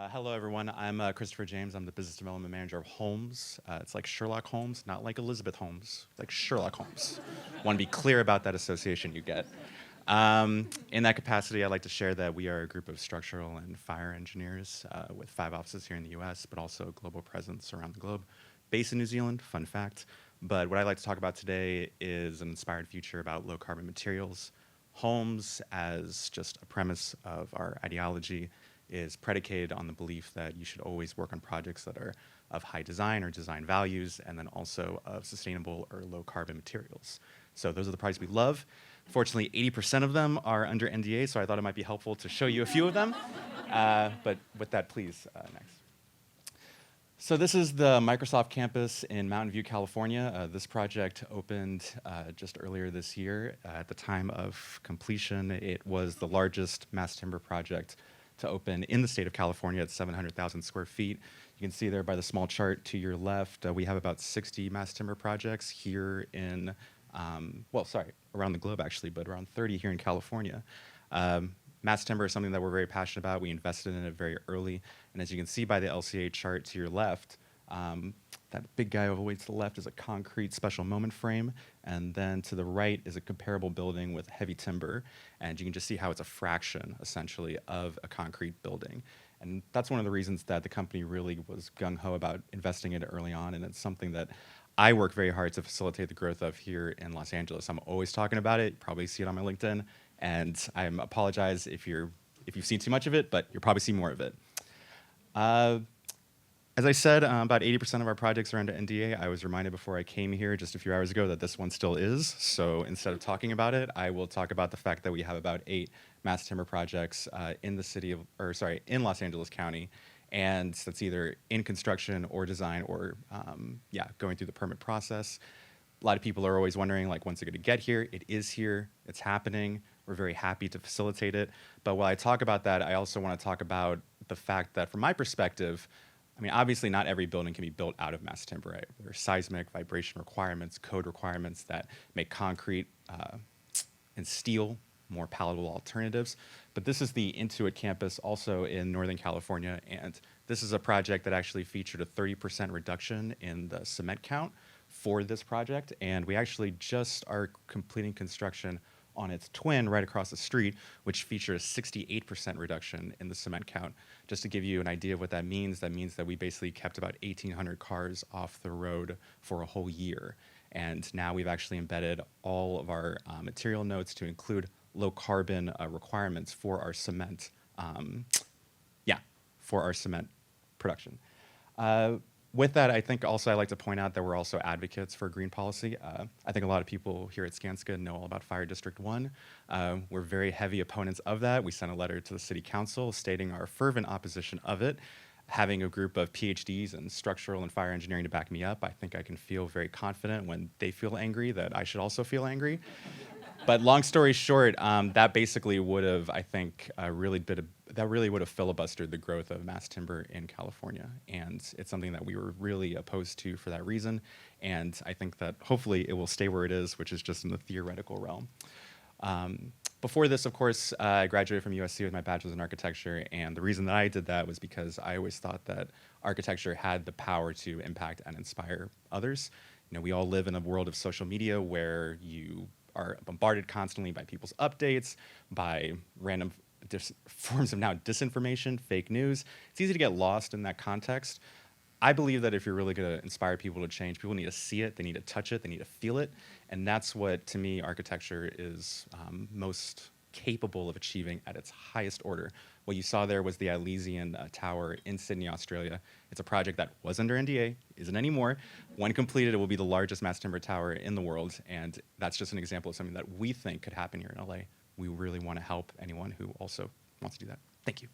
Hello, everyone. I'm Christopher James. I'm the business development manager of Holmes. It's like Sherlock Holmes, not like Elizabeth Holmes. It's like Sherlock Holmes. Want to be clear about that association you get. In that capacity, I'd like to share that we are a group of structural and fire engineers with 5 offices here in the US, but also a global presence around the globe. Based in New Zealand, fun fact. But what I'd like to talk about today is an inspired future about low carbon materials. Holmes, as just a premise of our ideology, is predicated on the belief that you should always work on projects that are of high design or design values, and then also of sustainable or low carbon materials. So those are the projects we love. Fortunately, 80% of them are under NDA, so I thought it might be helpful to show you a few of them. But with that, please, next. So this is the Microsoft campus in Mountain View, California. This project opened just earlier this year. At the time of completion, it was the largest mass timber project to open in the state of California at 700,000 square feet. You can see there by the small chart to your left, we have about 60 mass timber projects here in, around the globe actually, but around 30 here in California. Mass timber is something that we're very passionate about. We invested in it very early. And as you can see by the LCA chart to your left, that big guy all the way to the left is a concrete special moment frame. And then to the right is a comparable building with heavy timber. And you can just see how it's a fraction, essentially, of a concrete building. And that's one of the reasons that the company really was gung-ho about investing in it early on. And it's something that I work very hard to facilitate the growth of here in Los Angeles. I'm always talking about it. You probably see it on my LinkedIn. And I apologize if you've seen too much of it, but you'll probably see more of it. As I said, about 80% of our projects are under NDA. I was reminded before I came here just a few hours ago that this one still is. So instead of talking about it, I will talk about the fact that we have about 8 mass timber projects in Los Angeles County. And that's either in construction or design or, going through the permit process. A lot of people are always wondering, like, when's it going to get here? It is here. It's happening. We're very happy to facilitate it. But while I talk about that, I also want to talk about the fact that, from my perspective, I mean, obviously not every building can be built out of mass timber, right? There are seismic, vibration requirements, code requirements that make concrete and steel more palatable alternatives. But this is the Intuit Campus, also in Northern California, and this is a project that actually featured a 30% reduction in the cement count for this project, and we actually just are completing construction on its twin right across the street, which featured a 68% reduction in the cement count. Just to give you an idea of what that means that we basically kept about 1,800 cars off the road for a whole year. And now we've actually embedded all of our material notes to include low carbon requirements for our cement, production. With that, I think also I'd like to point out that we're also advocates for green policy. I think a lot of people here at Skanska know all about Fire District 1. We're very heavy opponents of that. We sent a letter to the City Council stating our fervent opposition of it. Having a group of PhDs in structural and fire engineering to back me up, I think I can feel very confident when they feel angry that I should also feel angry. But long story short, that basically would have, I think, really would have filibustered the growth of mass timber in California. And it's something that we were really opposed to for that reason. And I think that hopefully it will stay where it is, which is just in the theoretical realm. Before this, of course, I graduated from USC with my bachelor's in architecture. And the reason that I did that was because I always thought that architecture had the power to impact and inspire others. You know, we all live in a world of social media where you are bombarded constantly by people's updates, by random forms of now disinformation, fake news. It's easy to get lost in that context. I believe that if you're really going to inspire people to change, people need to see it, they need to touch it, they need to feel it. And that's what, to me, architecture is most capable of achieving at its highest order. What you saw there was the Elysian Tower in Sydney, Australia. It's a project that was under NDA, isn't anymore. When completed, it will be the largest mass timber tower in the world, and that's just an example of something that we think could happen here in LA. We really want to help anyone who also wants to do that. Thank you.